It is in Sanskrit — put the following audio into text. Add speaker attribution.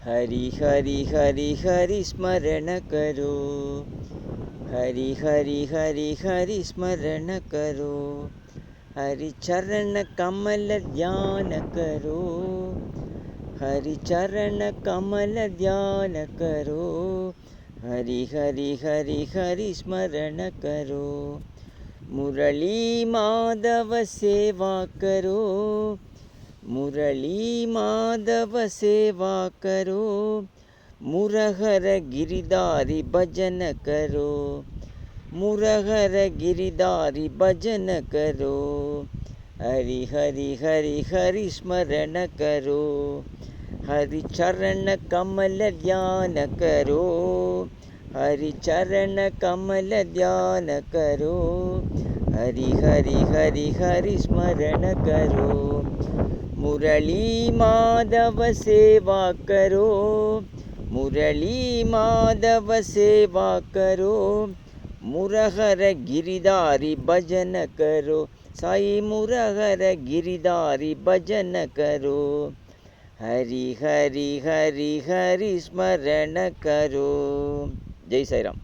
Speaker 1: हरि हरि हरि हरि स्मरण करो, हरि हरि हरि हरि स्मरण करो, हरि चरण कमल ध्यान करो, हरि चरण कमल ध्यान करो, हरि हरि हरि हरि स्मरण करो, मुरली माधव सेवा करो, मुरली माधव सेवा करो, मुरहर गिरिधारी भजन करो, मुरहर गिरिधारी भजन करो, हरि हरि हरि हरि स्मरण करो, हरि चरण कमल ध्यान करो, हरि चरण कमल ध्यान करो, हरि हरि हरि हरि स्मरण करो, मुरली माधव सेवा करो, मुरली माधव सेवा करो, मुरहर गिरिधारी भजन करो, साई मुरहर गिरिधारी भजन करो, हरि हरि हरि हरि स्मरण करो. जय साई राम.